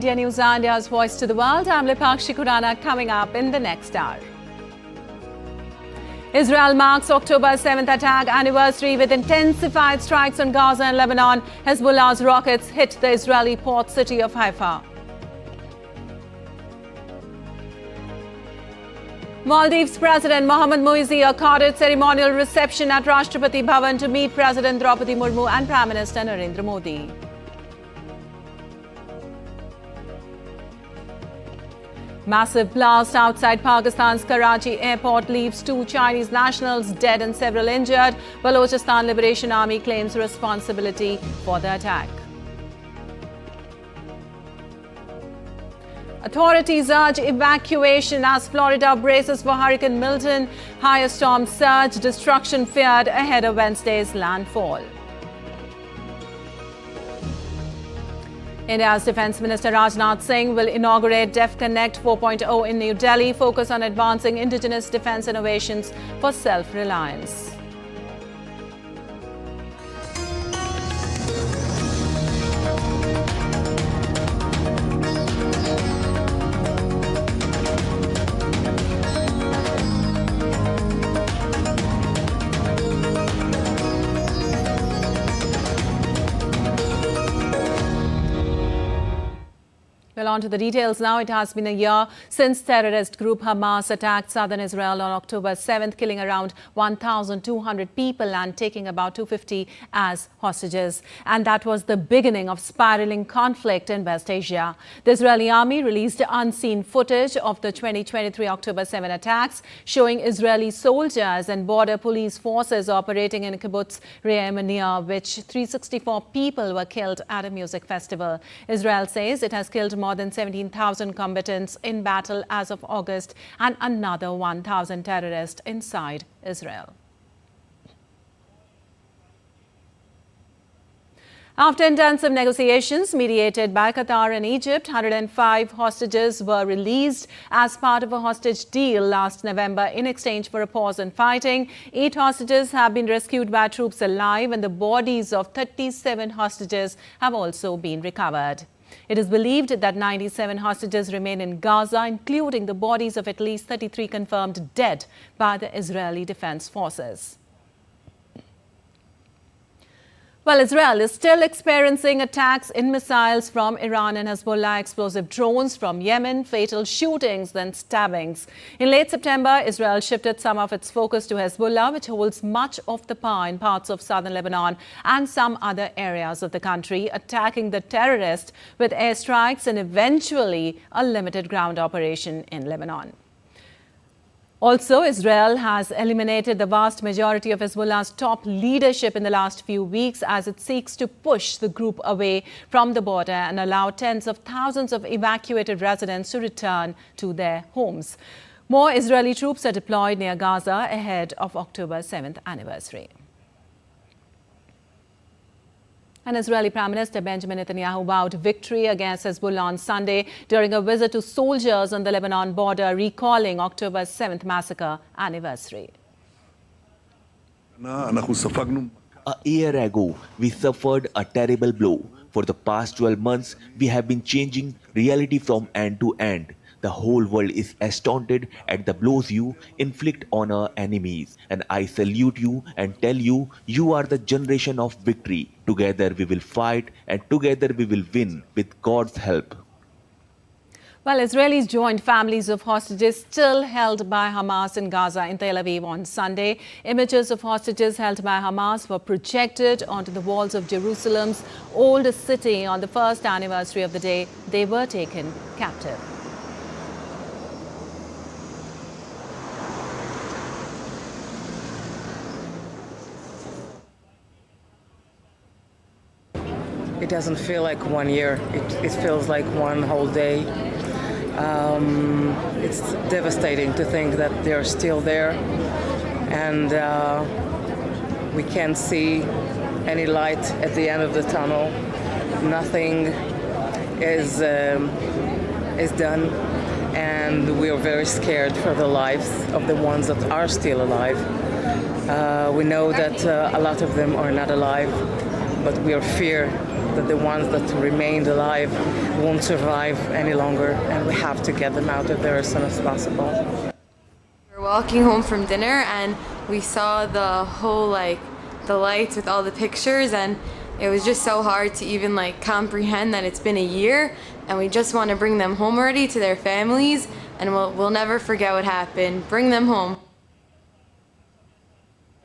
India News India's Voice to the World. I'm Lipakshi Khurana. Coming up in the next hour. Israel marks October 7th attack anniversary with intensified strikes on Gaza and Lebanon. Hezbollah's rockets hit the Israeli port city of Haifa. Maldives President Mohammad Muizzi accorded ceremonial reception at Rashtrapati Bhavan to meet President Draupadi Murmu and Prime Minister Narendra Modi. Massive blast outside Pakistan's Karachi airport leaves 2 Chinese nationals dead and several injured. Balochistan Liberation Army claims responsibility for the attack. Authorities urge evacuation as Florida braces for Hurricane Milton. Higher storm surge, destruction feared ahead of Wednesday's landfall. India's Defence Minister Rajnath Singh will inaugurate DefConnect 4.0 in New Delhi, focus on advancing indigenous defence innovations for self-reliance. Well, on to the details now. It has been a year since terrorist group Hamas attacked southern Israel on October 7th, killing around 1,200 people and taking about 250 as hostages. And that was the beginning of spiraling conflict in West Asia. The Israeli army released unseen footage of the 2023 October 7 attacks, showing Israeli soldiers and border police forces operating in kibbutz Re'emania, which 364 people were killed at a music festival. Israel says it has killed more than 17,000 combatants in battle as of August and another 1,000 terrorists inside Israel. After intensive negotiations mediated by Qatar and Egypt, 105 hostages were released as part of a hostage deal last November in exchange for a pause in fighting. 8 hostages have been rescued by troops alive, and the bodies of 37 hostages have also been recovered. It is believed that 97 hostages remain in Gaza, including the bodies of at least 33 confirmed dead by the Israeli Defense Forces. Well, Israel is still experiencing attacks in missiles from Iran and Hezbollah, explosive drones from Yemen, fatal shootings, then stabbings. In late September, Israel shifted some of its focus to Hezbollah, which holds much of the power in parts of southern Lebanon and some other areas of the country, attacking the terrorists with airstrikes and eventually a limited ground operation in Lebanon. Also, Israel has eliminated the vast majority of Hezbollah's top leadership in the last few weeks as it seeks to push the group away from the border and allow tens of thousands of evacuated residents to return to their homes. More Israeli troops are deployed near Gaza ahead of October 7th anniversary. And Israeli Prime Minister Benjamin Netanyahu vowed victory against Hezbollah on Sunday during a visit to soldiers on the Lebanon border, recalling October 7th massacre anniversary. A year ago, we suffered a terrible blow. For the past 12 months, we have been changing reality from end to end. The whole world is astounded at the blows you inflict on our enemies. And I salute you and tell you, you are the generation of victory. Together we will fight and together we will win with God's help. Well, Israelis joined families of hostages still held by Hamas in Gaza in Tel Aviv on Sunday. Images of hostages held by Hamas were projected onto the walls of Jerusalem's old city on the first anniversary of the day they were taken captive. It doesn't feel like 1 year. It feels like one whole day. It's devastating to think that they're still there, and we can't see any light at the end of the tunnel. Nothing is done, and we are very scared for the lives of the ones that are still alive. We know that a lot of them are not alive, but we are fear that the ones that remained alive won't survive any longer, and we have to get them out of there as soon as possible. We were walking home from dinner and we saw the whole the lights with all the pictures, and it was just so hard to even comprehend that it's been a year, and we just want to bring them home already to their families, and we'll never forget what happened. Bring them home.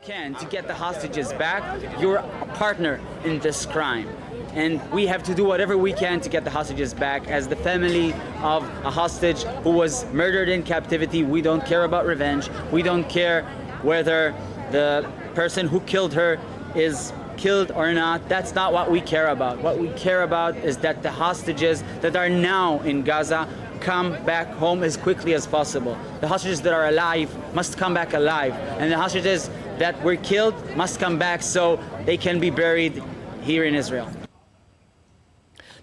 To get the hostages back. You're a partner in this crime, and we have to do whatever we can to get the hostages back. As the family of a hostage who was murdered in captivity, we don't care about revenge. We don't care whether the person who killed her is killed or not. That's not what we care about. What we care about is that the hostages that are now in Gaza come back home as quickly as possible. The hostages that are alive must come back alive, and the hostages that were killed must come back so they can be buried here in Israel.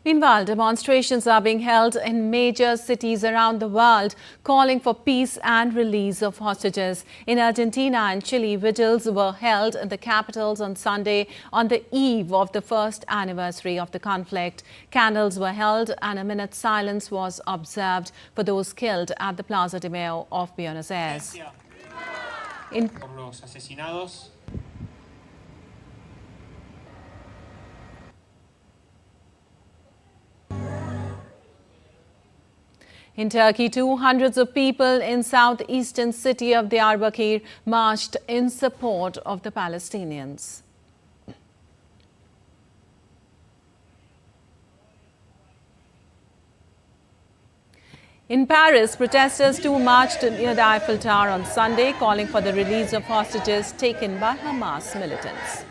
Meanwhile, demonstrations are being held in major cities around the world, calling for peace and release of hostages. In Argentina and Chile, vigils were held in the capitals on Sunday on the eve of the first anniversary of the conflict. Candles were held and a minute's silence was observed for those killed at the Plaza de Mayo of Buenos Aires. In Turkey, too, hundreds of people in southeastern city of Diyarbakir marched in support of the Palestinians. In Paris, protesters too marched near the Eiffel Tower on Sunday, calling for the release of hostages taken by Hamas militants.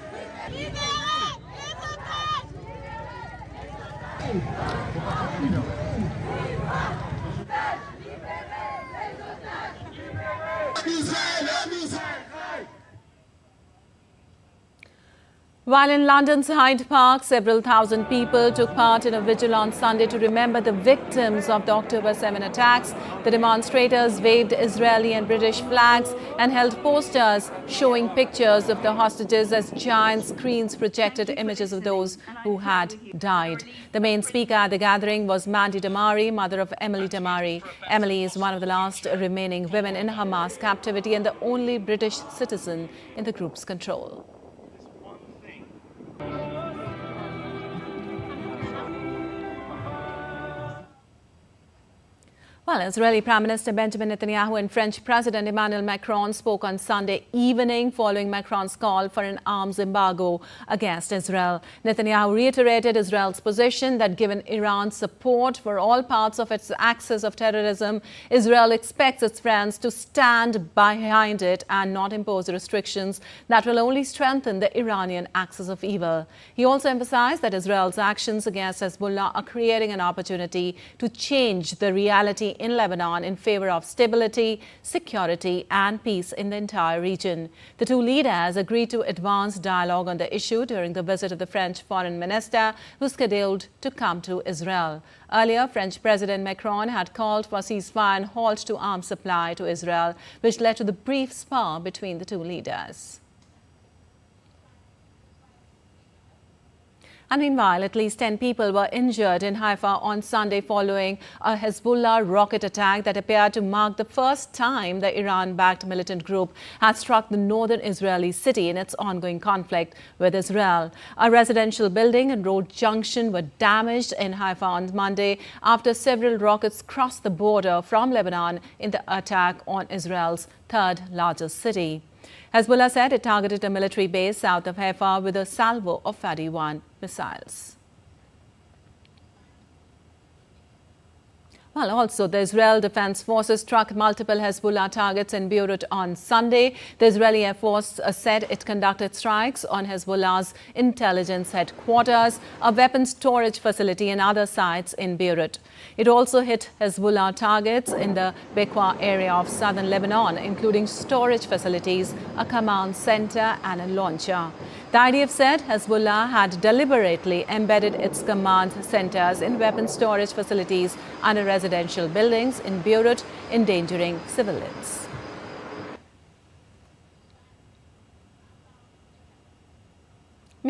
While in London's Hyde Park, several thousand people took part in a vigil on Sunday to remember the victims of the October 7 attacks. The demonstrators waved Israeli and British flags and held posters showing pictures of the hostages as giant screens projected images of those who had died. The main speaker at the gathering was Mandy Damari, mother of Emily Damari. Emily is one of the last remaining women in Hamas captivity and the only British citizen in the group's control. Well, Israeli Prime Minister Benjamin Netanyahu and French President Emmanuel Macron spoke on Sunday evening following Macron's call for an arms embargo against Israel. Netanyahu reiterated Israel's position that given Iran's support for all parts of its axis of terrorism, Israel expects its friends to stand behind it and not impose restrictions that will only strengthen the Iranian axis of evil. He also emphasized that Israel's actions against Hezbollah are creating an opportunity to change the reality in Lebanon in favor of stability, security and peace in the entire region. The two leaders agreed to advance dialogue on the issue during the visit of the French foreign minister, who is scheduled to come to Israel. Earlier, French President Macron had called for a ceasefire and halt to arms supply to Israel, which led to the brief spar between the two leaders. And meanwhile, at least 10 people were injured in Haifa on Sunday following a Hezbollah rocket attack that appeared to mark the first time the Iran-backed militant group has struck the northern Israeli city in its ongoing conflict with Israel. A residential building and road junction were damaged in Haifa on Monday after several rockets crossed the border from Lebanon in the attack on Israel's third largest city. Hezbollah said it targeted a military base south of Haifa with a salvo of Fadi-1 missiles. Well, also, the Israel Defense Forces struck multiple Hezbollah targets in Beirut on Sunday. The Israeli Air Force said it conducted strikes on Hezbollah's intelligence headquarters, a weapons storage facility and other sites in Beirut. It also hit Hezbollah targets in the Bekaa area of southern Lebanon, including storage facilities, a command center and a launcher. The IDF said Hezbollah had deliberately embedded its command centers in weapon storage facilities under residential buildings in Beirut, endangering civilians.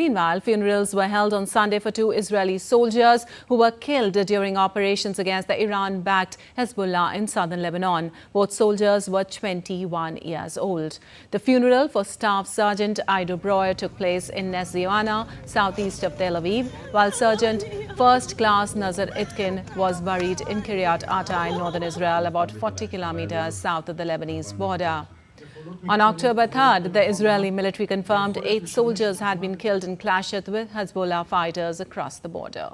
Meanwhile, funerals were held on Sunday for 2 Israeli soldiers who were killed during operations against the Iran-backed Hezbollah in southern Lebanon. Both soldiers were 21 years old. The funeral for Staff Sergeant Ido Breuer took place in Nes Ziona, southeast of Tel Aviv, while Sergeant First Class Nazar Itkin was buried in Kiryat Ata in northern Israel, about 40 kilometers south of the Lebanese border. On October 3rd, the Israeli military confirmed 8 soldiers had been killed in clashes with Hezbollah fighters across the border.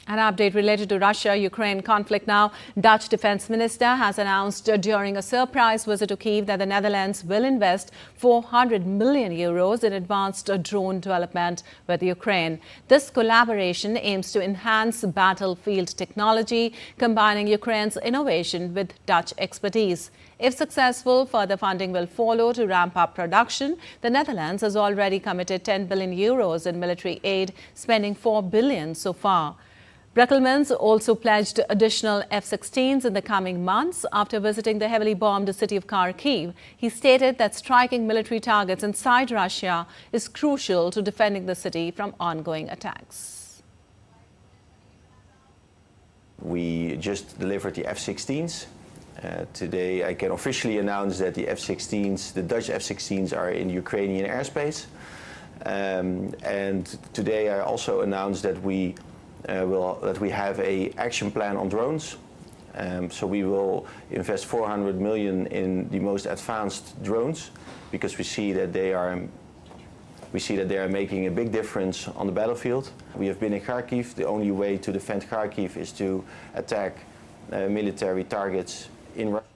An update related to Russia-Ukraine conflict now. Dutch Defense Minister has announced during a surprise visit to Kyiv that the Netherlands will invest 400 million euros in advanced drone development with Ukraine. This collaboration aims to enhance battlefield technology, combining Ukraine's innovation with Dutch expertise. If successful, further funding will follow to ramp up production. The Netherlands has already committed 10 billion euros in military aid, spending 4 billion so far. Brucklemans also pledged additional F-16s in the coming months. After visiting the heavily bombed city of Kharkiv, he stated that striking military targets inside Russia is crucial to defending the city from ongoing attacks. We just delivered the F-16s. Today I can officially announce that the F-16s, the Dutch F-16s, are in Ukrainian airspace. And today I also announced that we have an action plan on drones. So we will invest 400 million in the most advanced drones because we see that they are making a big difference on the battlefield. We have been in Kharkiv. The only way to defend Kharkiv is to attack military targets in Russia.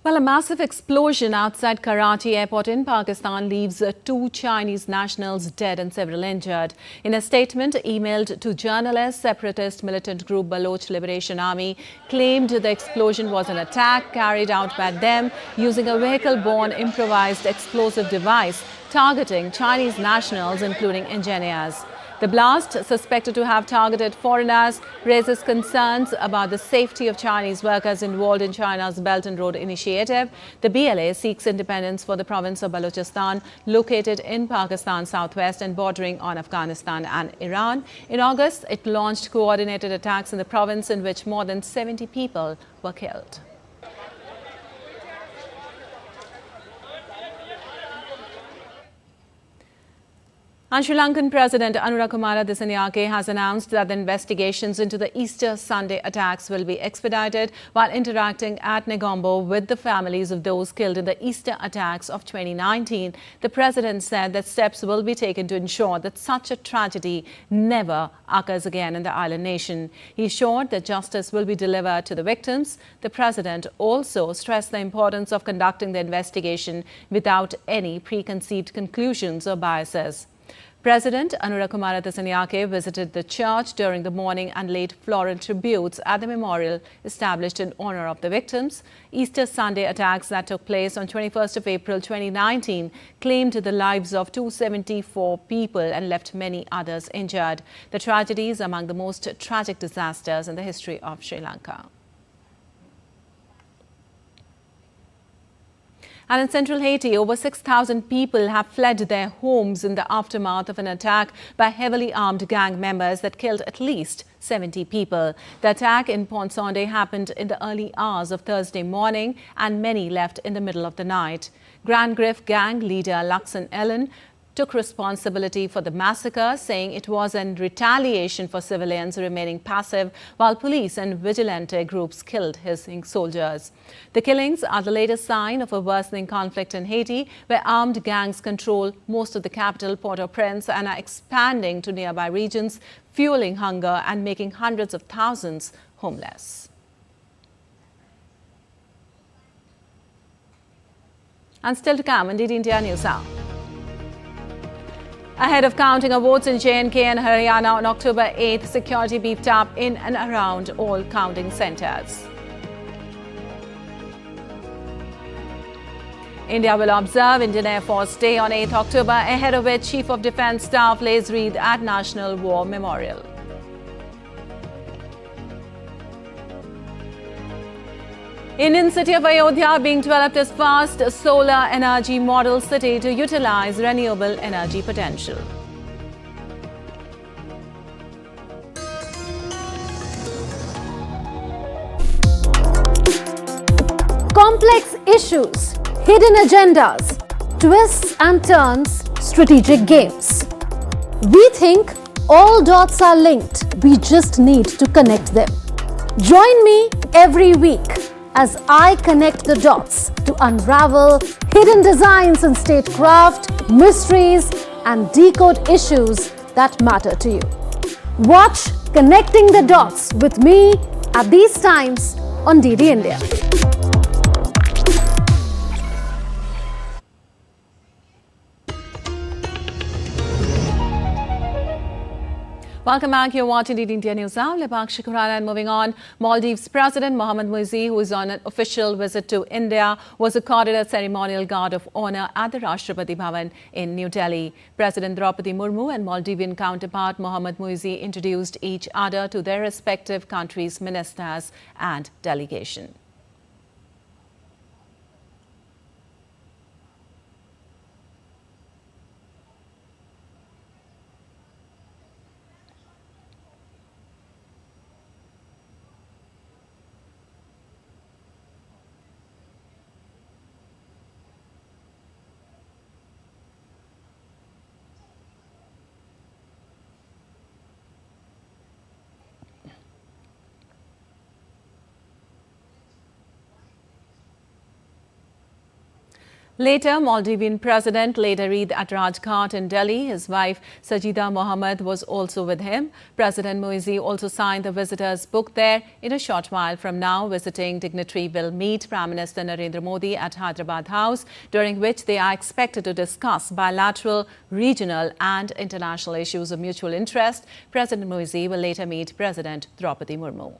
Well, a massive explosion outside Karachi airport in Pakistan leaves 2 Chinese nationals dead and several injured. In a statement emailed to journalists, separatist militant group Baloch Liberation Army claimed the explosion was an attack carried out by them using a vehicle-borne improvised explosive device targeting Chinese nationals, including engineers. The blast, suspected to have targeted foreigners, raises concerns about the safety of Chinese workers involved in China's Belt and Road Initiative. The BLA seeks independence for the province of Balochistan, located in Pakistan's southwest and bordering on Afghanistan and Iran. In August, it launched coordinated attacks in the province in which more than 70 people were killed. And Sri Lankan President Anurakumara Dissanayake has announced that the investigations into the Easter Sunday attacks will be expedited while interacting at Negombo with the families of those killed in the Easter attacks of 2019. The President said that steps will be taken to ensure that such a tragedy never occurs again in the island nation. He assured that justice will be delivered to the victims. The President also stressed the importance of conducting the investigation without any preconceived conclusions or biases. President Anurakumara Dissanayake visited the church during the morning and laid floral tributes at the memorial established in honor of the victims. Easter Sunday attacks that took place on 21st of April 2019 claimed the lives of 274 people and left many others injured. The tragedy is among the most tragic disasters in the history of Sri Lanka. And in central Haiti, over 6,000 people have fled their homes in the aftermath of an attack by heavily armed gang members that killed at least 70 people. The attack in Pont-Sonde happened in the early hours of Thursday morning, and many left in the middle of the night. Grand Griffe gang leader Luxon Ellen took responsibility for the massacre, saying it was in retaliation for civilians remaining passive while police and vigilante groups killed his soldiers. The killings are the latest sign of a worsening conflict in Haiti, where armed gangs control most of the capital, Port-au-Prince, and are expanding to nearby regions, fueling hunger and making hundreds of thousands homeless. And still to come on DD India News Hour. Ahead of counting of votes in J&K and Haryana on October 8th, security beefed up in and around all counting centres. India will observe Indian Air Force Day on 8th October, ahead of which Chief of Defence Staff lays wreath at National War Memorial. Indian city of Ayodhya being developed as fast solar energy model city to utilize renewable energy potential. Complex issues, hidden agendas, twists and turns, strategic games. We think all dots are linked, we just need to connect them. Join me every week as I connect the dots to unravel hidden designs in statecraft, mysteries, and decode issues that matter to you. Watch Connecting the Dots with me at these times on DD India. Welcome back. You're watching DD India News Now. Lebakshi Khurana, and moving on. Maldives President Mohammad Muizzi, who is on an official visit to India, was accorded a ceremonial guard of honor at the Rashtrapati Bhavan in New Delhi. President Draupadi Murmu and Maldivian counterpart Mohammad Muizzi introduced each other to their respective countries' ministers and delegation. Later, Maldivian President laid Eid at Rajghat in Delhi. His wife, Sajida Mohammed, was also with him. President Muizzi also signed the visitors' book there. In a short while from now, visiting dignitary will meet Prime Minister Narendra Modi at Hyderabad House, during which they are expected to discuss bilateral, regional and international issues of mutual interest. President Muizzi will later meet President Draupadi Murmu.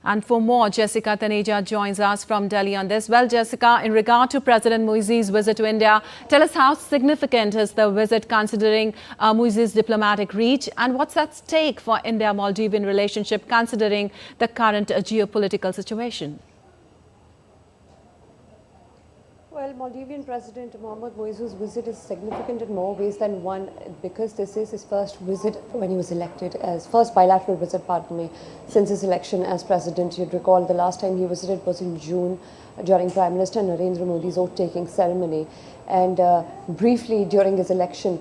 And for more, Jessica Taneja joins us from Delhi on this. Well, Jessica, in regard to President Muizzi's visit to India, tell us how significant is the visit considering Muizzi's diplomatic reach, and what's at stake for India-Maldivian relationship considering the current geopolitical situation? Well, Maldivian President Mohammad Muizzi's visit is significant in more ways than one, because this is his first visit when he was elected as first bilateral visit, pardon me, since his election as president. You'd recall the last time he visited was in June during Prime Minister Narendra Modi's oath-taking ceremony, and briefly during his election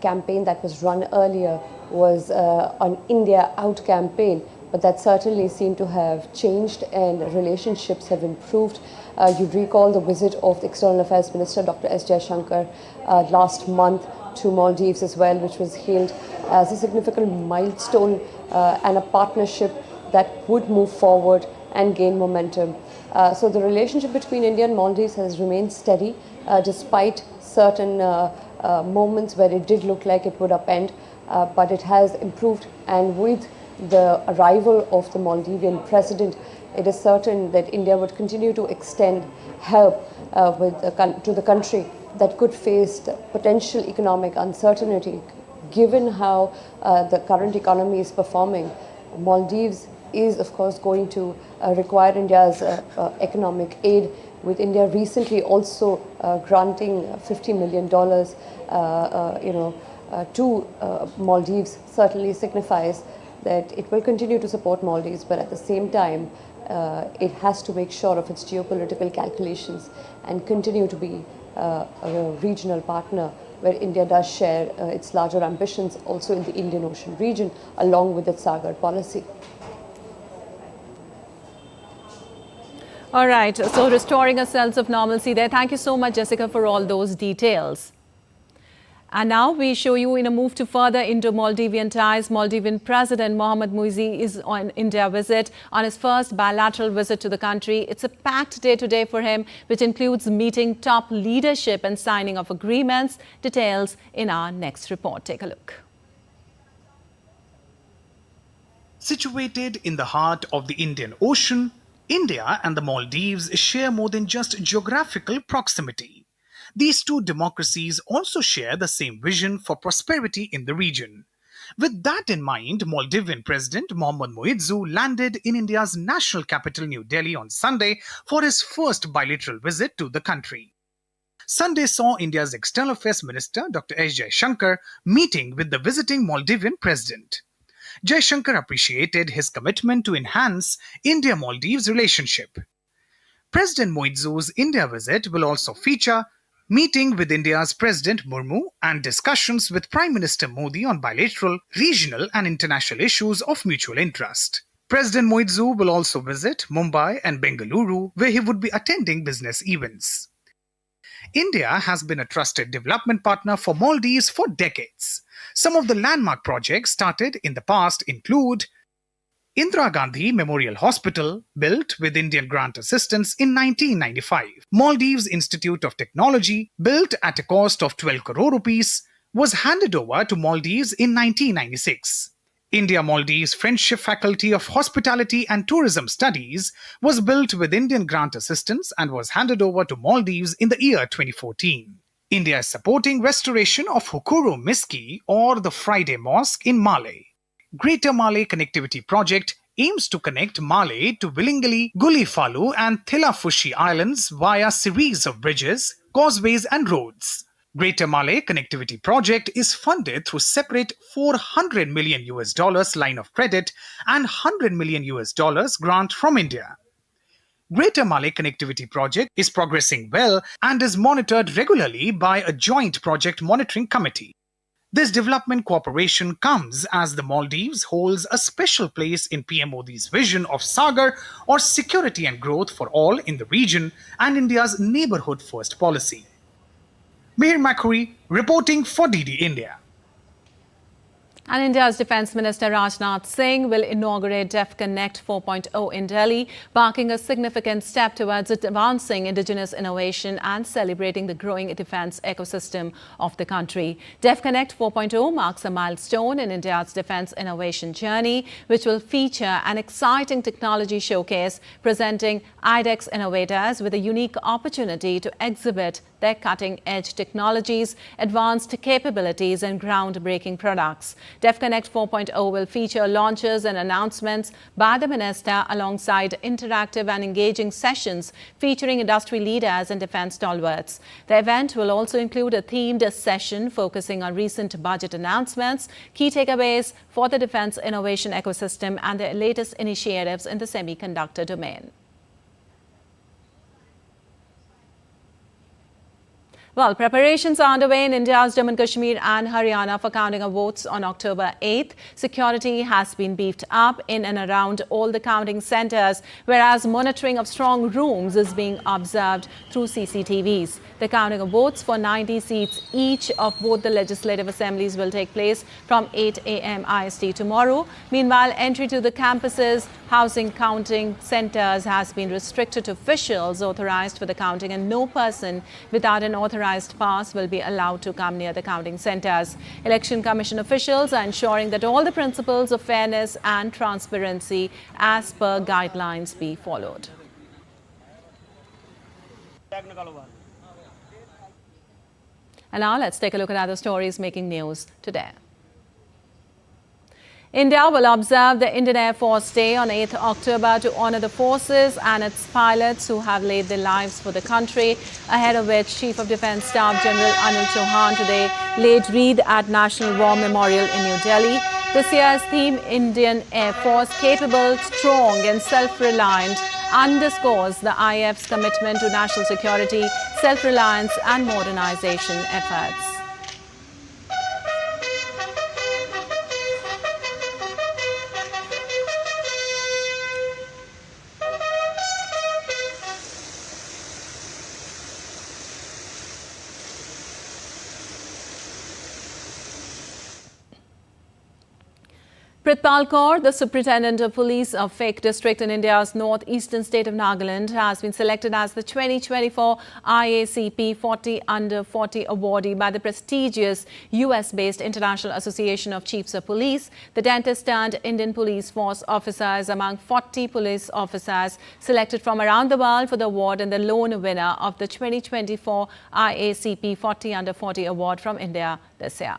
campaign that was run earlier was an India Out campaign. But that certainly seemed to have changed and relationships have improved. You'd recall the visit of the External Affairs Minister, Dr. S. Jaishankar, last month to Maldives as well, which was hailed as a significant milestone and a partnership that would move forward and gain momentum. So the relationship between India and Maldives has remained steady despite certain moments where it did look like it would upend, but it has improved, and with the arrival of the Maldivian president, it is certain that India would continue to extend help to the country that could face potential economic uncertainty. Given how the current economy is performing, Maldives is of course going to require India's economic aid, with India recently also granting $50 million to Maldives. Certainly signifies that it will continue to support Maldives, but at the same time, it has to make sure of its geopolitical calculations and continue to be a regional partner where India does share its larger ambitions also in the Indian Ocean region, along with its Sagar policy. All right, so restoring a sense of normalcy there. Thank you so much, Jessica, for all those details. And now we show you, in a move to further Indo-Maldivian ties, Maldivian President Mohammad Muizzi is on India visit, on his first bilateral visit to the country. It's a packed day today for him, which includes meeting top leadership and signing of agreements. Details in our next report. Take a look. Situated in the heart of the Indian Ocean, India and the Maldives share more than just geographical proximity. These two democracies also share the same vision for prosperity in the region. With that in mind, Maldivian President Mohammad Moeidzu landed in India's national capital New Delhi on Sunday for his first bilateral visit to the country. Sunday saw India's External Affairs Minister Dr. S. Jaishankar meeting with the visiting Maldivian president. Jaishankar appreciated his commitment to enhance India-Maldives relationship. President Moeidzu's India visit will also feature meeting with India's President Murmu and discussions with Prime Minister Modi on bilateral, regional and international issues of mutual interest. President Moeidzu will also visit Mumbai and Bengaluru, where he would be attending business events. India has been a trusted development partner for Maldives for decades. Some of the landmark projects started in the past include Indira Gandhi Memorial Hospital, built with Indian grant assistance in 1995. Maldives Institute of Technology, built at a cost of 12 crore rupees, was handed over to Maldives in 1996. India-Maldives Friendship Faculty of Hospitality and Tourism Studies was built with Indian grant assistance and was handed over to Maldives in the year 2014. India is supporting restoration of Hukuru Miski or the Friday Mosque in Malé. Greater Malé Connectivity Project aims to connect Malé to Willingili, Gulifalu and Thilafushi Islands via series of bridges, causeways and roads. Greater Malé Connectivity Project is funded through separate $400 million line of credit and $100 million grant from India. Greater Malé Connectivity Project is progressing well and is monitored regularly by a joint project monitoring committee. This development cooperation comes as the Maldives holds a special place in PM Modi's vision of Sagar or security and growth for all in the region and India's neighborhood first policy. Mihir Makhuri reporting for DD India. And India's Defence Minister Rajnath Singh will inaugurate DefConnect 4.0 in Delhi, marking a significant step towards advancing indigenous innovation and celebrating the growing defence ecosystem of the country. DefConnect 4.0 marks a milestone in India's defence innovation journey, which will feature an exciting technology showcase presenting IDEX innovators with a unique opportunity to exhibit their cutting-edge technologies, advanced capabilities and groundbreaking products. DefConnect 4.0 will feature launches and announcements by the Minister alongside interactive and engaging sessions featuring industry leaders and defence stalwarts. The event will also include a themed session focusing on recent budget announcements, key takeaways for the defence innovation ecosystem and the latest initiatives in the semiconductor domain. Well, preparations are underway in India's Jammu and Kashmir and Haryana for counting of votes on October 8th. Security has been beefed up in and around all the counting centres, whereas monitoring of strong rooms is being observed through CCTVs. The counting of votes for 90 seats each of both the legislative assemblies will take place from 8 a.m. IST tomorrow. Meanwhile, entry to the campuses housing counting centres has been restricted to officials authorised for the counting, and no person without an authorised pass will be allowed to come near the counting centres. Election Commission officials are ensuring that all the principles of fairness and transparency as per guidelines be followed. And now let's take a look at other stories making news today. India will observe the Indian Air Force Day on 8th October to honour the forces and its pilots who have laid their lives for the country, ahead of which Chief of Defence Staff General Anil Chauhan today laid wreath at National War Memorial in New Delhi. This year's theme, Indian Air Force, capable, strong and self-reliant, underscores the IAF's commitment to national security, self-reliance and modernisation efforts. Prithpal Kaur, the Superintendent of Police of Fake District in India's northeastern state of Nagaland, has been selected as the 2024 IACP 40 Under 40 awardee by the prestigious US-based International Association of Chiefs of Police. The dentist-turned-Indian Police Force officer is among 40 police officers selected from around the world for the award and the lone winner of the 2024 IACP 40 Under 40 award from India this year.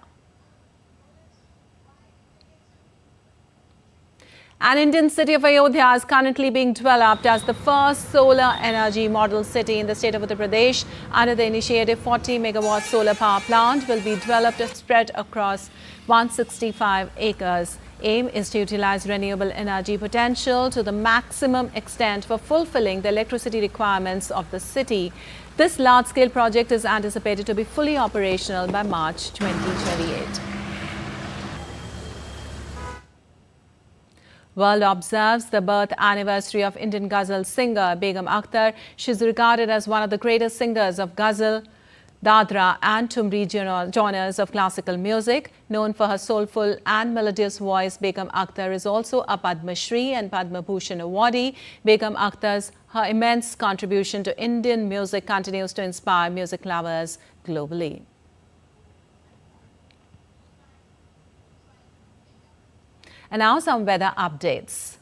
An Indian city of Ayodhya is currently being developed as the first solar energy model city in the state of Uttar Pradesh. Under the initiative, 40 megawatt solar power plant will be developed and spread across 165 acres. Aim is to utilize renewable energy potential to the maximum extent for fulfilling the electricity requirements of the city. This large-scale project is anticipated to be fully operational by March 2028. World observes the birth anniversary of Indian ghazal singer Begum Akhtar. She is regarded as one of the greatest singers of ghazal, dadra and tumri genres of classical music. Known for her soulful and melodious voice, Begum Akhtar is also a Padma Shri and Padma Bhushan awardee. Begum Akhtar's her immense contribution to Indian music continues to inspire music lovers globally. And now some weather updates.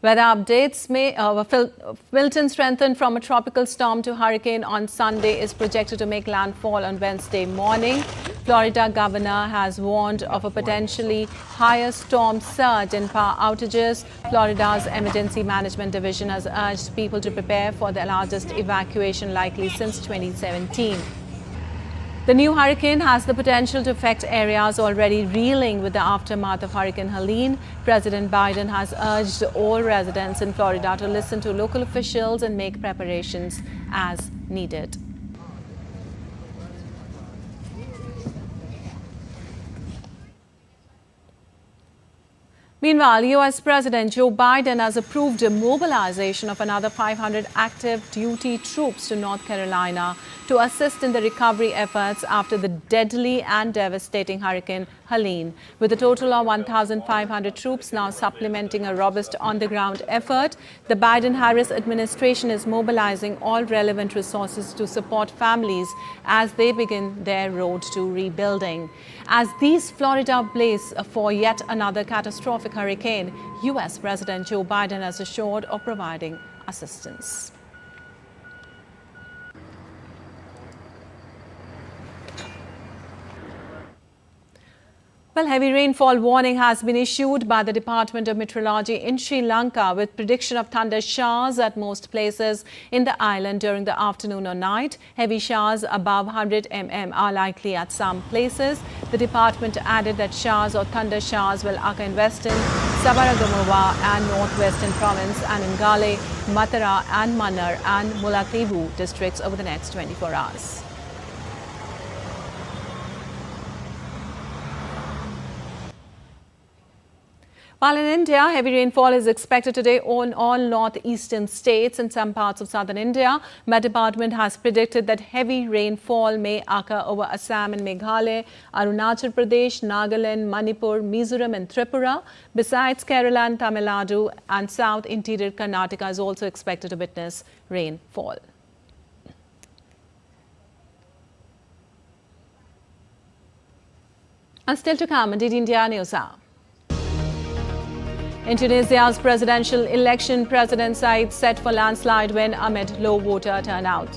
Weather updates Milton strengthened from a tropical storm to hurricane on Sunday is projected to make landfall on Wednesday morning. Florida governor has warned of a potentially higher storm surge and power outages. Florida's Emergency Management Division has urged people to prepare for the largest evacuation likely since 2017. The new hurricane has the potential to affect areas already reeling with the aftermath of Hurricane Helene. President Biden has urged all residents in Florida to listen to local officials and make preparations as needed. Meanwhile, US President Joe Biden has approved a mobilization of another 500 active duty troops to North Carolina to assist in the recovery efforts after the deadly and devastating Hurricane Helene. With a total of 1,500 troops now supplementing a robust on-the-ground effort, the Biden-Harris administration is mobilizing all relevant resources to support families as they begin their road to rebuilding. As these Florida brace for yet another catastrophic hurricane, US President Joe Biden has assured of providing assistance. Well, heavy rainfall warning has been issued by the Department of Meteorology in Sri Lanka with prediction of thunder showers at most places in the island during the afternoon or night. Heavy showers above 100 mm are likely at some places. The department added that showers or thunder showers will occur in western Sabaragamuwa and northwestern province and in Gale, Matara and Mannar and Mullaitivu districts over the next 24 hours. While in India, heavy rainfall is expected today on all northeastern states and some parts of southern India. Met Department has predicted that heavy rainfall may occur over Assam and Meghalaya, Arunachal Pradesh, Nagaland, Manipur, Mizoram and Tripura. Besides Kerala and Tamil Nadu and south interior Karnataka is also expected to witness rainfall. And still to come on DD India News Hour. In Tunisia's presidential election, President Said set for landslide win amid low voter turnout.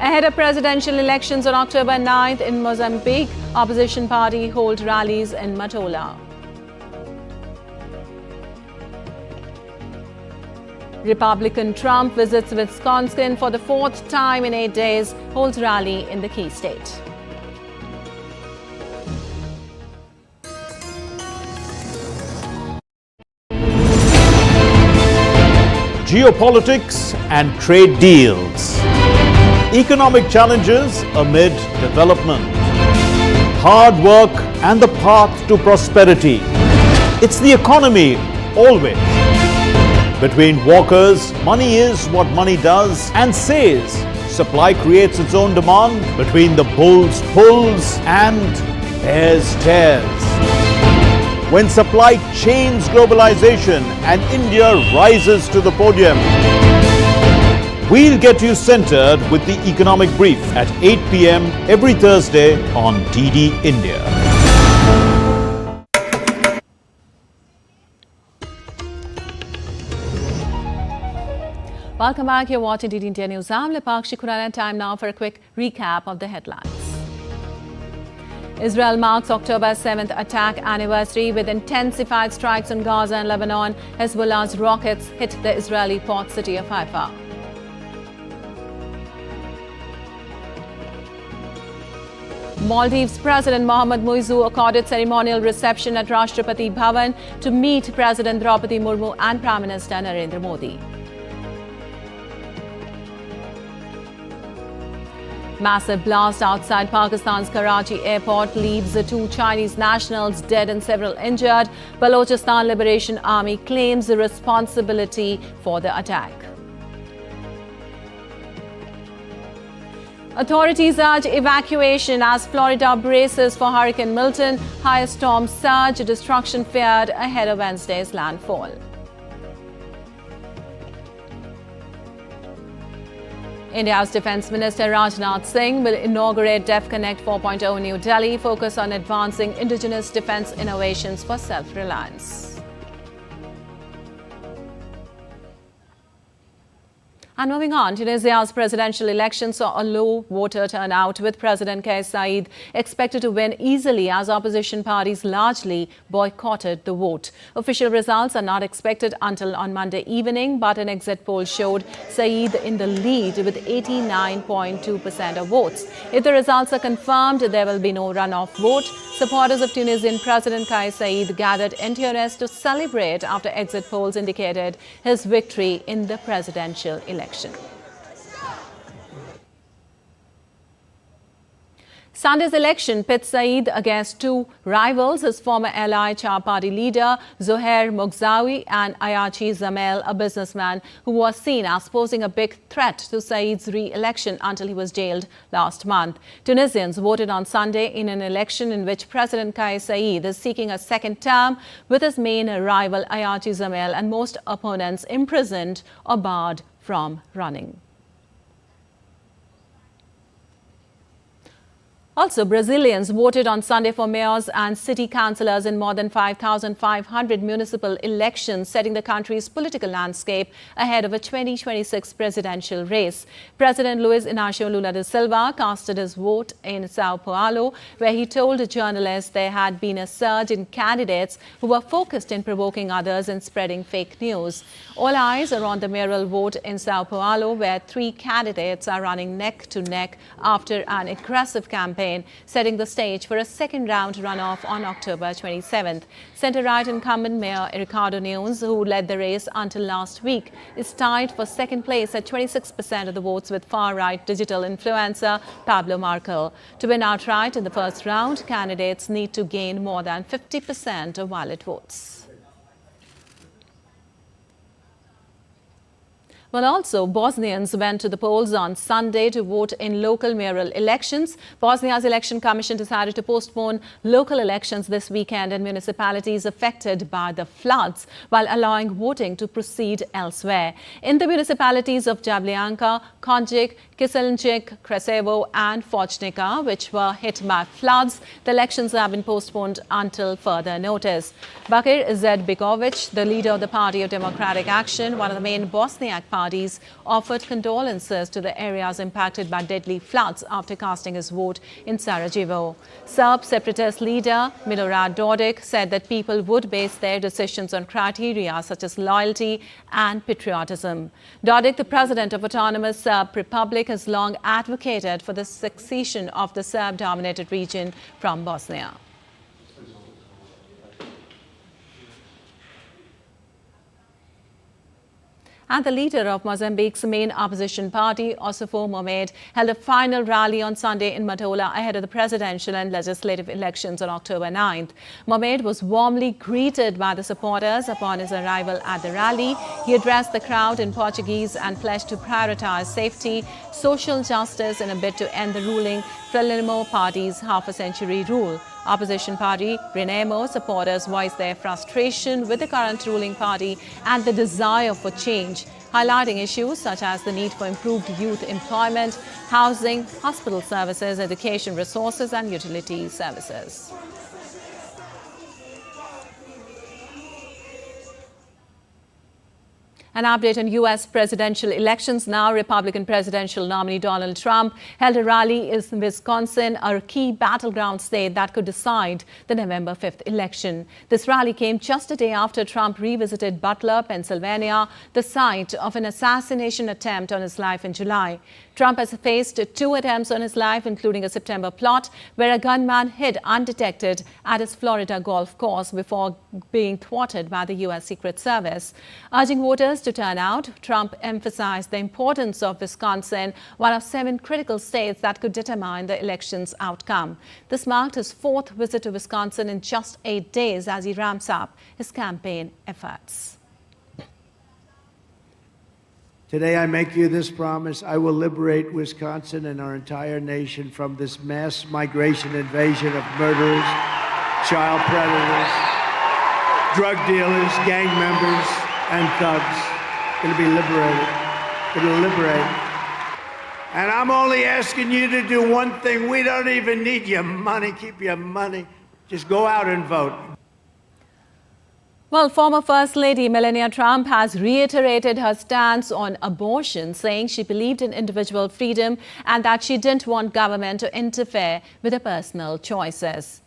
Ahead of presidential elections on October 9th in Mozambique, opposition party hold rallies in Matola. Republican Trump visits Wisconsin for the fourth time in 8 days, holds rally in the key state. Geopolitics and trade deals. Economic challenges amid development. Hard work and the path to prosperity. It's the economy always. Between walkers, money is what money does and says, supply creates its own demand, between the bulls pulls and bears tears. When supply chains globalization and India rises to the podium. We'll get you centered with the economic brief at 8 p.m. every Thursday on DD India. Welcome back. You're watching DD India News. I'm Lipakshi Khurana. Time now for a quick recap of the headlines. Israel marks October 7th attack anniversary with intensified strikes on Gaza and Lebanon. Hezbollah's rockets hit the Israeli port city of Haifa. Maldives President Mohammad Muizzu accorded ceremonial reception at Rashtrapati Bhavan to meet President Draupadi Murmu and Prime Minister Narendra Modi. Massive blast outside Pakistan's Karachi airport leaves 2 Chinese nationals dead and several injured. Balochistan Liberation Army claims the responsibility for the attack. Authorities urge evacuation as Florida braces for Hurricane Milton. High storm surge, destruction feared ahead of Wednesday's landfall. India's Defence Minister Rajnath Singh will inaugurate DefConnect 4.0 New Delhi, focus on advancing indigenous defence innovations for self-reliance. And moving on, Tunisia's presidential election saw a low voter turnout, with President Kais Saied expected to win easily as opposition parties largely boycotted the vote. Official results are not expected until on Monday evening, but an exit poll showed Saied in the lead with 89.2% of votes. If the results are confirmed, there will be no runoff vote. Supporters of Tunisian President Kais Saied gathered in Tunis to celebrate after exit polls indicated his victory in the presidential election. Sunday's election pits Saied against 2 rivals, his former ally, Cha Party leader Zohair Moghzaoui and Ayachi Zamel, a businessman who was seen as posing a big threat to Said's re-election until he was jailed last month. Tunisians voted on Sunday in an election in which President Kais Saied is seeking a second term, with his main rival Ayachi Zamel and most opponents imprisoned or barred from running. Also, Brazilians voted on Sunday for mayors and city councillors in more than 5,500 municipal elections, setting the country's political landscape ahead of a 2026 presidential race. President Luiz Inácio Lula da Silva casted his vote in São Paulo, where he told journalists there had been a surge in candidates who were focused in provoking others and spreading fake news. All eyes are on the mayoral vote in São Paulo, where 3 candidates are running neck to neck after an aggressive campaign, setting the stage for a second-round runoff on October 27th. Centre-right incumbent Mayor Ricardo Nunes, who led the race until last week, is tied for second place at 26% of the votes with far-right digital influencer Pablo Markel. To win outright in the first round, candidates need to gain more than 50% of valid votes. Well, also, Bosnians went to the polls on Sunday to vote in local mayoral elections. Bosnia's election commission decided to postpone local elections this weekend in municipalities affected by the floods, while allowing voting to proceed elsewhere. In the municipalities of Jabljanka, Konjic, Kiselnik, Kreševo and Fočnica, which were hit by floods, the elections have been postponed until further notice. Bakir Izetbegovic, the leader of the Party of Democratic Action, one of the main Bosniak parties, offered condolences to the areas impacted by deadly floods after casting his vote in Sarajevo. Serb separatist leader Milorad Dodik said that people would base their decisions on criteria such as loyalty and patriotism. Dodik, the president of Autonomous Serb Republic, has long advocated for the secession of the Serb-dominated region from Bosnia. And the leader of Mozambique's main opposition party, Osofo Mohamed, held a final rally on Sunday in Matola ahead of the presidential and legislative elections on October 9th. Mohamed was warmly greeted by the supporters upon his arrival at the rally. He addressed the crowd in Portuguese and pledged to prioritize safety, social justice in a bid to end the ruling Frelimo party's half-a-century rule. Opposition party Renamo supporters voiced their frustration with the current ruling party and the desire for change, highlighting issues such as the need for improved youth employment, housing, hospital services, education resources and utility services. An update on U.S. presidential elections now. Republican presidential nominee Donald Trump held a rally in Wisconsin, a key battleground state that could decide the November 5th election. This rally came just a day after Trump revisited Butler, Pennsylvania, the site of an assassination attempt on his life in July. Trump has faced 2 attempts on his life, including a September plot where a gunman hid undetected at his Florida golf course before being thwarted by the U.S. Secret Service. Urging voters to turn out, Trump emphasized the importance of Wisconsin, one of 7 critical states that could determine the election's outcome. This marked his 4th visit to Wisconsin in just 8 days as he ramps up his campaign efforts. Today I make you this promise: I will liberate Wisconsin and our entire nation from this mass migration invasion of murderers, child predators, drug dealers, gang members, and thugs. Going to be liberated. Going to liberate. And I'm only asking you to do one thing. We don't even need your money. Keep your money. Just go out and vote. Well, former First Lady Melania Trump has reiterated her stance on abortion, saying she believed in individual freedom and that she didn't want government to interfere with her personal choices.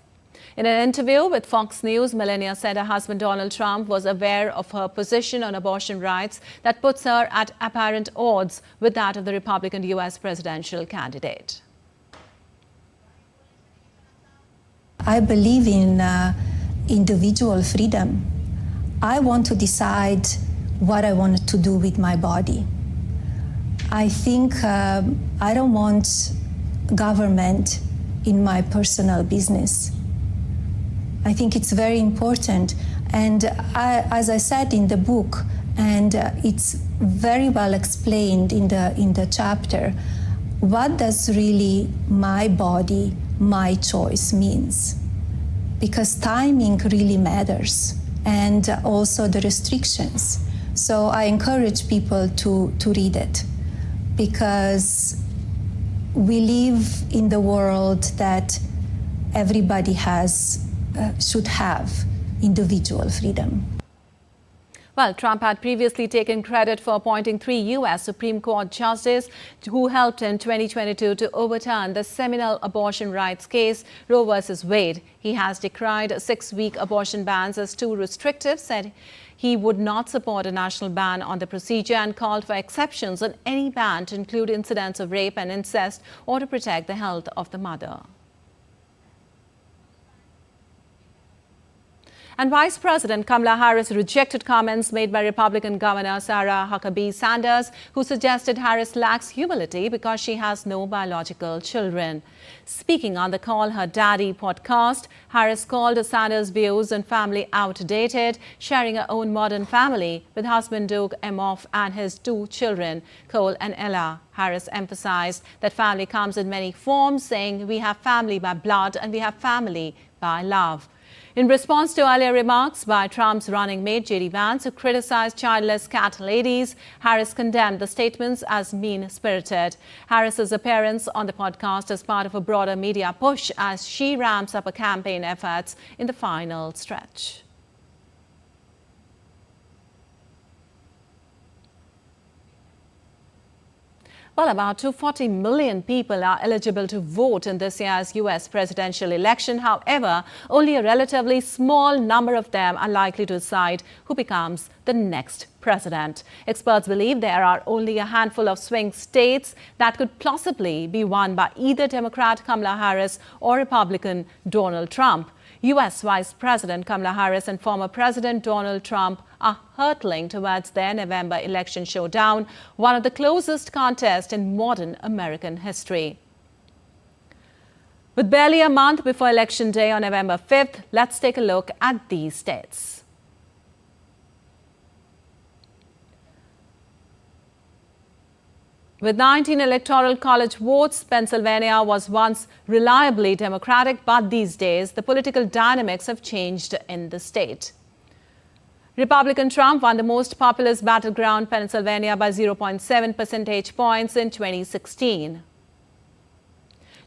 In an interview with Fox News, Melania said her husband Donald Trump was aware of her position on abortion rights that puts her at apparent odds with that of the Republican U.S. presidential candidate. I believe in individual freedom. I want to decide what I want to do with my body. I think I don't want government in my personal business. I think it's very important. And as I said in the book, and it's very well explained in the chapter, what does really my body, my choice means? Because timing really matters, and also the restrictions. So I encourage people to read it, because we live in the world that everybody should have individual freedom. Well, Trump had previously taken credit for appointing 3 U.S. Supreme Court justices who helped in 2022 to overturn the seminal abortion rights case, Roe v. Wade. He has decried 6-week abortion bans as too restrictive, said he would not support a national ban on the procedure, and called for exceptions on any ban to include incidents of rape and incest or to protect the health of the mother. And Vice President Kamala Harris rejected comments made by Republican Governor Sarah Huckabee Sanders, who suggested Harris lacks humility because she has no biological children. Speaking on the Call Her Daddy podcast, Harris called Sanders' views on family outdated, sharing her own modern family with husband Doug Emhoff and his 2 children, Cole and Ella. Harris emphasized that family comes in many forms, saying we have family by blood and we have family by love. In response to earlier remarks by Trump's running mate J.D. Vance, who criticized childless cat ladies, Harris condemned the statements as mean-spirited. Harris's appearance on the podcast is part of a broader media push as she ramps up her campaign efforts in the final stretch. Well, about 240 million people are eligible to vote in this year's U.S. presidential election. However, only a relatively small number of them are likely to decide who becomes the next president. Experts believe there are only a handful of swing states that could possibly be won by either Democrat Kamala Harris or Republican Donald Trump. U.S. Vice President Kamala Harris and former President Donald Trump are hurtling towards their November election showdown, one of the closest contests in modern American history. With barely a month before Election Day on November 5th, let's take a look at these states. With 19 electoral college votes, Pennsylvania was once reliably Democratic, but these days the political dynamics have changed in the state. Republican Trump won the most populous battleground, Pennsylvania, by 0.7 percentage points in 2016.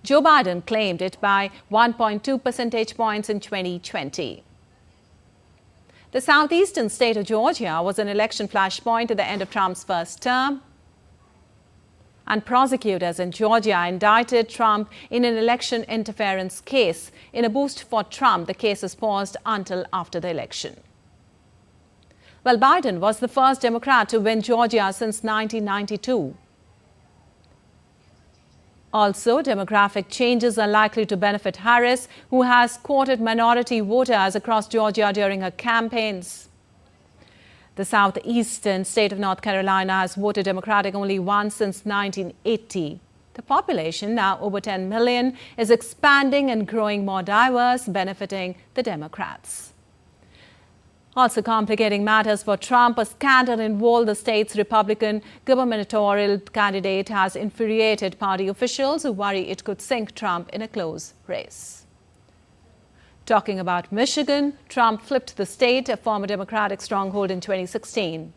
Joe Biden claimed it by 1.2 percentage points in 2020. The southeastern state of Georgia was an election flashpoint at the end of Trump's first term. And prosecutors in Georgia indicted Trump in an election interference case. In a boost for Trump, the case is paused until after the election. Well, Biden was the first Democrat to win Georgia since 1992. Also, demographic changes are likely to benefit Harris, who has courted minority voters across Georgia during her campaigns. The southeastern state of North Carolina has voted Democratic only once since 1980. The population, now over 10 million, is expanding and growing more diverse, benefiting the Democrats. Also complicating matters for Trump, a scandal involved the state's Republican gubernatorial candidate has infuriated party officials who worry it could sink Trump in a close race. Talking about Michigan, Trump flipped the state, a former Democratic stronghold, in 2016.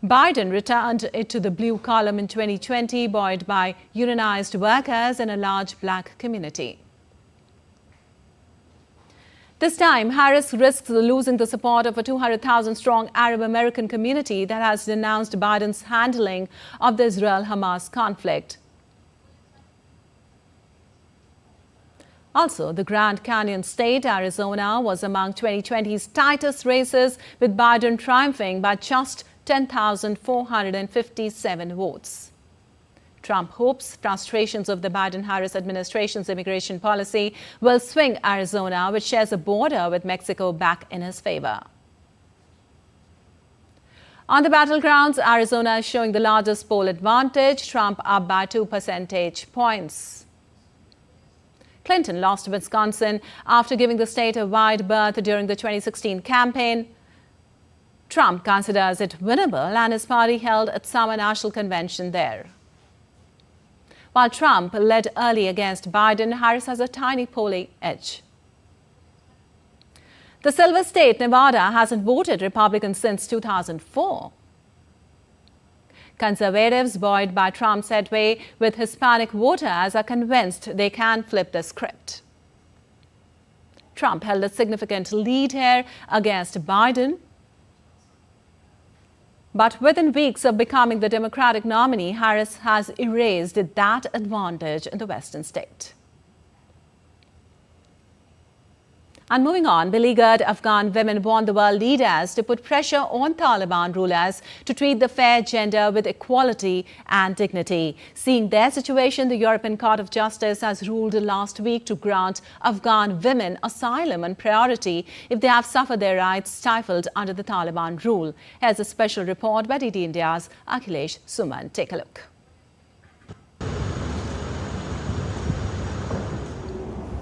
Biden returned it to the blue column in 2020, buoyed by unionized workers and a large black community. This time, Harris risks losing the support of a 200,000-strong Arab American community that has denounced Biden's handling of the Israel-Hamas conflict. Also, the Grand Canyon state, Arizona, was among 2020's tightest races, with Biden triumphing by just 10,457 votes. Trump hopes frustrations of the Biden-Harris administration's immigration policy will swing Arizona, which shares a border with Mexico, back in his favor. On the battlegrounds, Arizona is showing the largest poll advantage, Trump up by 2 percentage points. Clinton lost Wisconsin after giving the state a wide berth during the 2016 campaign. Trump considers it winnable, and his party held its summer national convention there. While Trump led early against Biden, Harris has a tiny polling edge. The Silver State, Nevada, hasn't voted Republican since 2004. Conservatives, buoyed by Trump's headway with Hispanic voters, are convinced they can flip the script. Trump held a significant lead here against Biden. But within weeks of becoming the Democratic nominee, Harris has erased that advantage in the western state. And moving on, beleaguered Afghan women want the world leaders to put pressure on Taliban rulers to treat the fair gender with equality and dignity. Seeing their situation, the European Court of Justice has ruled last week to grant Afghan women asylum and priority if they have suffered their rights stifled under the Taliban rule. Here's a special report by DD India's Akhilesh Suman. Take a look.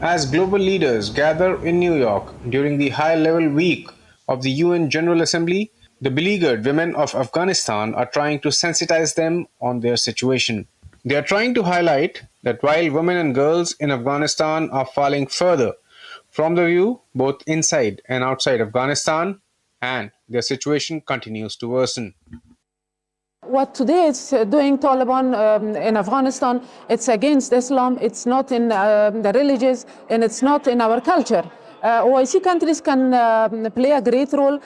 As global leaders gather in New York during the high-level week of the UN General Assembly, the beleaguered women of Afghanistan are trying to sensitize them on their situation. They are trying to highlight that while women and girls in Afghanistan are falling further from the view both inside and outside Afghanistan, and their situation continues to worsen. What today is doing Taliban in Afghanistan, it's against Islam, it's not in the religions, and it's not in our culture. OIC countries can play a great role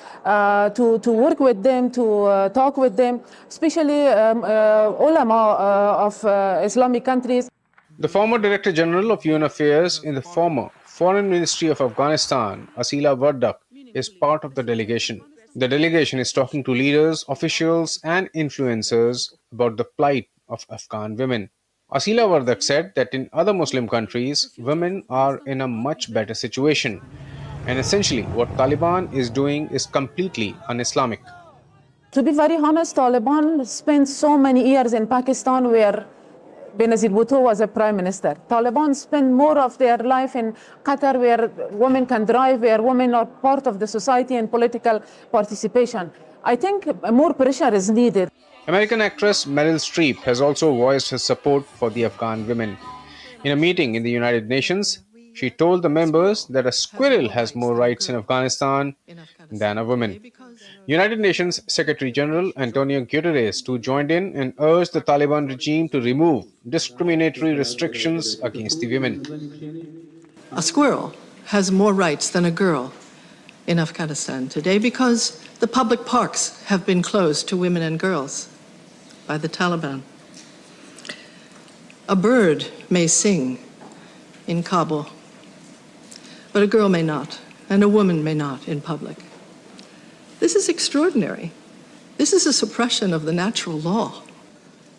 to work with them, to talk with them, especially ulama of Islamic countries. The former Director General of UN Affairs in the former Foreign Ministry of Afghanistan, Asila Wardak, is part of the delegation. The delegation is talking to leaders, officials, and influencers about the plight of Afghan women. Asila Vardak said that in other Muslim countries, women are in a much better situation. And essentially, what Taliban is doing is completely un-Islamic. To be very honest, Taliban spent so many years in Pakistan where Benazir Bhutto was a prime minister. Taliban spend more of their life in Qatar where women can drive, where women are part of the society and political participation. I think more pressure is needed. American actress Meryl Streep has also voiced her support for the Afghan women. In a meeting in the United Nations, she told the members that a squirrel has more rights in Afghanistan than a woman. United Nations Secretary General Antonio Guterres too joined in and urged the Taliban regime to remove discriminatory restrictions against the women. A squirrel has more rights than a girl in Afghanistan today because the public parks have been closed to women and girls by the Taliban. A bird may sing in Kabul, but a girl may not, and a woman may not in public. This is extraordinary. This is a suppression of the natural law.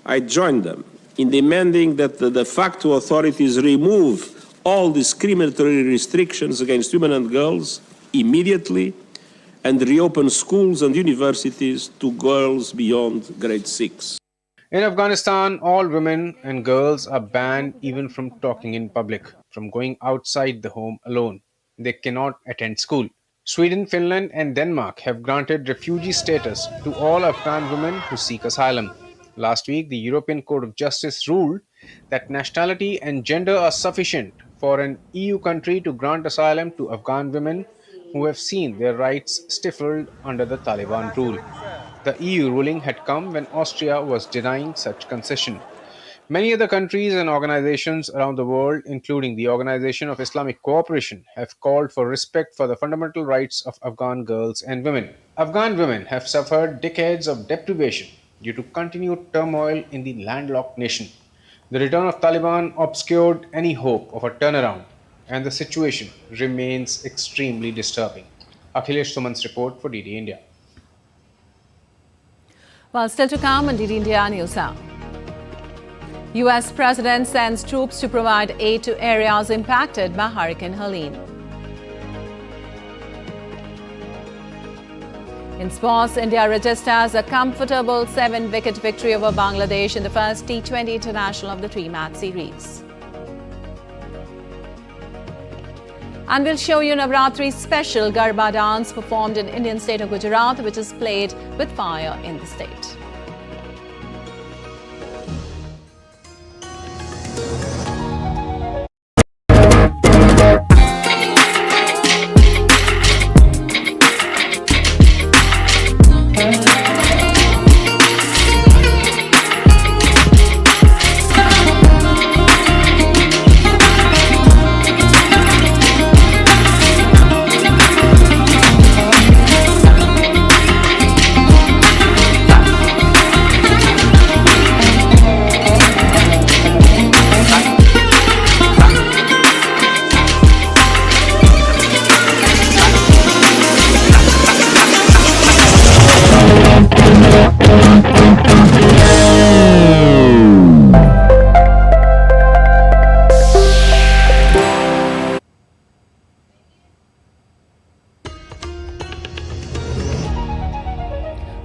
I joined them in demanding that the de facto authorities remove all discriminatory restrictions against women and girls immediately and reopen schools and universities to girls beyond grade 6. In Afghanistan, all women and girls are banned even from talking in public, from going outside the home alone. They cannot attend school. Sweden, Finland, and Denmark have granted refugee status to all Afghan women who seek asylum. Last week, the European Court of Justice ruled that nationality and gender are sufficient for an EU country to grant asylum to Afghan women who have seen their rights stifled under the Taliban rule. The EU ruling had come when Austria was denying such concession. Many other countries and organizations around the world, including the Organization of Islamic Cooperation, have called for respect for the fundamental rights of Afghan girls and women. Afghan women have suffered decades of deprivation due to continued turmoil in the landlocked nation. The return of Taliban obscured any hope of a turnaround, and the situation remains extremely disturbing. Akhilesh Suman's report for DD India. Well, still to come on DD India News Hour. US President sends troops to provide aid to areas impacted by Hurricane Helene. In sports, India registers a comfortable 7-wicket victory over Bangladesh in the first T20 International of the 3-match series. And we'll show you Navratri's special Garba dance performed in Indian state of Gujarat, which is played with fire in the state.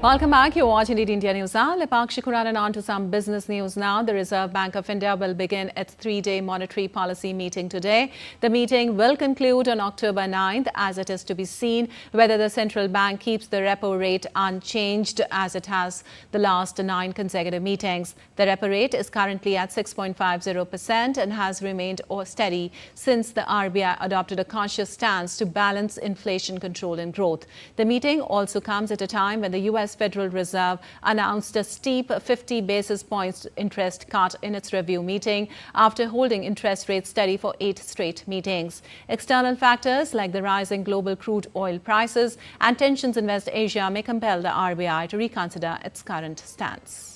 Welcome back. You're watching DD India News Now. Lepakshi Khuranan on to some business news now. The Reserve Bank of India will begin its 3-day monetary policy meeting today. The meeting will conclude on October 9th, as it is to be seen whether the central bank keeps the repo rate unchanged as it has the last 9 consecutive meetings. The repo rate is currently at 6.50% and has remained steady since the RBI adopted a conscious stance to balance inflation control and growth. The meeting also comes at a time when the US Federal Reserve announced a steep 50 basis points interest cut in its review meeting after holding interest rates steady for 8 straight meetings. External factors like the rising global crude oil prices and tensions in West Asia may compel the RBI to reconsider its current stance.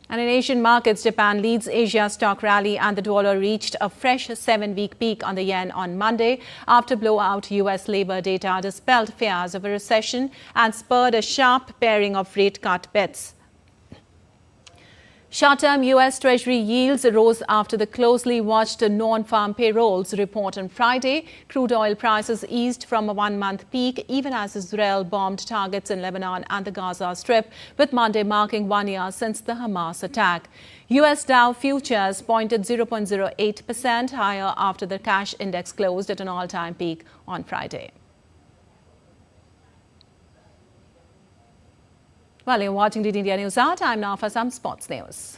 And in Asian markets, Japan leads Asia stock rally and the dollar reached a fresh 7-week peak on the yen on Monday after blowout US labor data dispelled fears of a recession and spurred a sharp pairing of rate cut bets. Short-term U.S. Treasury yields rose after the closely watched non-farm payrolls report on Friday. Crude oil prices eased from a one-month peak even as Israel bombed targets in Lebanon and the Gaza Strip, with Monday marking 1 year since the Hamas attack. U.S. Dow futures pointed 0.08% higher after the cash index closed at an all-time peak on Friday. Well, you're watching DD India News Hour. Time now for some sports news.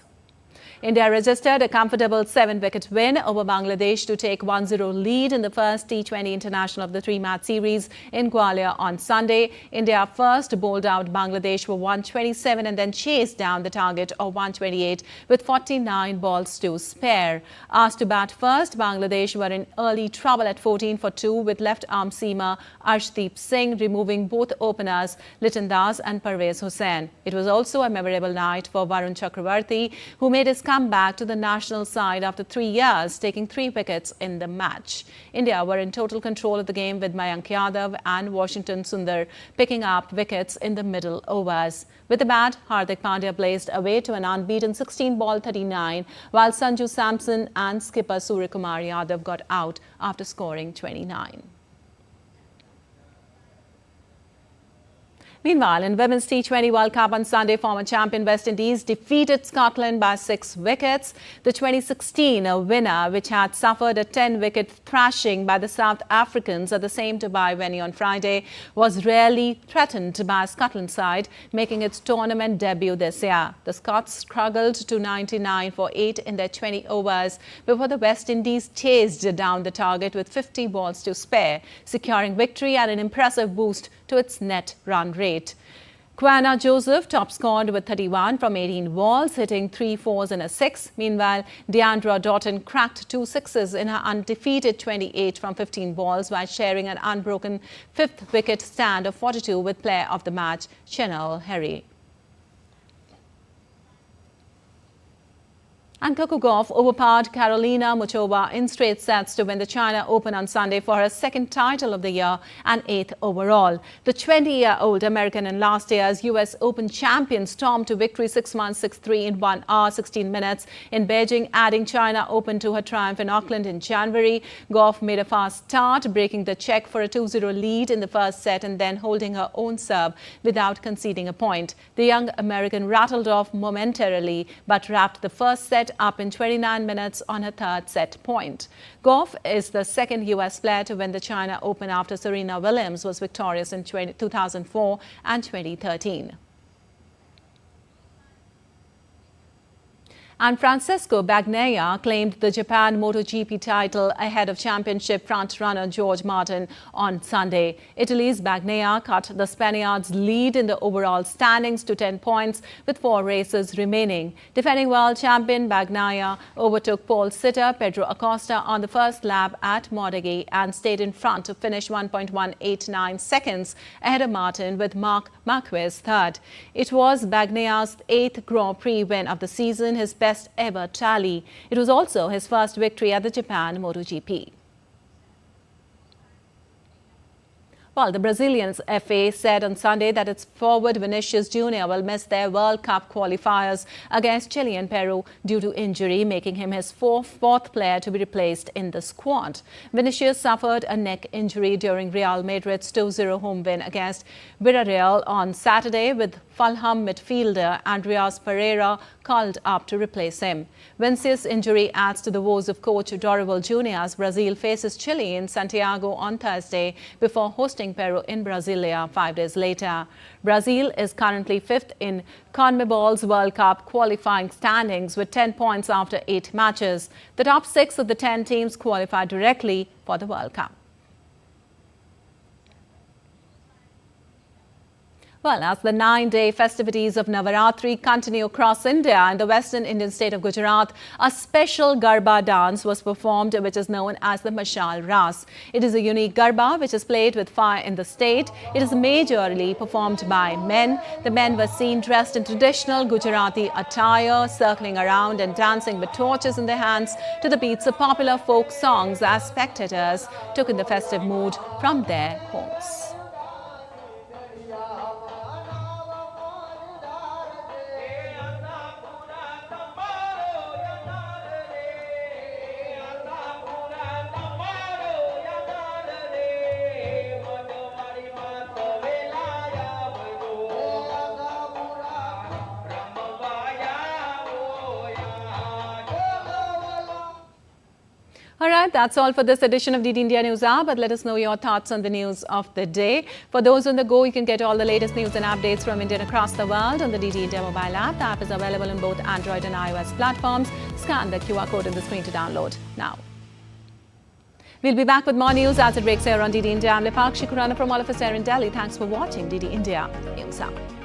India registered a comfortable 7-wicket win over Bangladesh to take 1-0 lead in the first T20 international of the 3-match series in Gwalior on Sunday. India first bowled out Bangladesh for 127 and then chased down the target of 128 with 49 balls to spare. Asked to bat first, Bangladesh were in early trouble at 14 for 2 with left-arm seamer Arshdeep Singh removing both openers Liton Das and Parvez Hussain. It was also a memorable night for Varun Chakravarti, who made his comeback to the national side after 3 years, taking 3 wickets in the match. India were in total control of the game with Mayank Yadav and Washington Sundar picking up wickets in the middle overs. With the bat, Hardik Pandya blazed away to an unbeaten 16-ball 39, while Sanju Samson and skipper Suryakumar Yadav got out after scoring 29. Meanwhile, in Women's T20 World Cup on Sunday, former champion West Indies defeated Scotland by 6 wickets. The 2016 winner, which had suffered a 10-wicket thrashing by the South Africans at the same Dubai venue on Friday, was rarely threatened by Scotland's side, making its tournament debut this year. The Scots struggled to 99 for 8 in their 20 overs before the West Indies chased down the target with 50 balls to spare, securing victory and an impressive boost to its net run rate. Quanah Joseph top scored with 31 from 18 balls, hitting 3 fours and a 6. Meanwhile, Deandra Doughton cracked 2 sixes in her undefeated 28 from 15 balls while sharing an unbroken 5th wicket stand of 42 with player of the match Chanel Harry. And Coco Gauff overpowered Karolina Muchova in straight sets to win the China Open on Sunday for her 2nd title of the year and 8th overall. The 20-year-old American and last year's US Open champion stormed to victory 6-1, 6-3 in 1 hour, 16 minutes in Beijing, adding China Open to her triumph in Auckland in January. Gauff made a fast start, breaking the Czech for a 2-0 lead in the first set and then holding her own serve without conceding a point. The young American rattled off momentarily but wrapped the first set up in 29 minutes on her 3rd set point. Gauff is the 2nd US player to win the China Open after Serena Williams was victorious in 2004 and 2013. And Francesco Bagnaia claimed the Japan MotoGP title ahead of championship front-runner George Martin on Sunday. Italy's Bagnaia cut the Spaniards' lead in the overall standings to 10 points with 4 races remaining. Defending world champion Bagnaia overtook pole sitter Pedro Acosta on the first lap at Motegi and stayed in front to finish 1.189 seconds ahead of Martin, with Marc Marquez third. It was Bagnaia's 8th Grand Prix win of the season, his best ever tally. It was also his first victory at the Japan MotoGP. Well, the Brazilians FA said on Sunday that its forward Vinicius Jr. will miss their World Cup qualifiers against Chile and Peru due to injury, making him his fourth player to be replaced in the squad. Vinicius suffered a neck injury during Real Madrid's 2-0 home win against Villarreal on Saturday, with Fulham midfielder Andreas Pereira called up to replace him. Vinicius' injury adds to the woes of coach Dorival Jr. as Brazil faces Chile in Santiago on Thursday before hosting Peru in Brasilia 5 days later. Brazil is currently 5th in CONMEBOL's World Cup qualifying standings with 10 points after 8 matches. The top 6 of the 10 teams qualified directly for the World Cup. Well, as the 9-day festivities of Navaratri continue across India, in the western Indian state of Gujarat, a special Garba dance was performed which is known as the Mashal Ras. It is a unique Garba which is played with fire in the state. It is majorly performed by men. The men were seen dressed in traditional Gujarati attire, circling around and dancing with torches in their hands to the beats of popular folk songs as spectators took in the festive mood from their homes. right, that's all for this edition of DD India News Hour, but let us know your thoughts on the news of the day. For those on the go, you can get all the latest news and updates from India and across the world on the DD India mobile app. The app is available on both Android and iOS platforms. Scan the QR code on the screen to download now. We'll be back with more news as it breaks here on DD India. I'm Lipakshi Kurana from all of us here in Delhi. Thanks for watching DD India News Hour.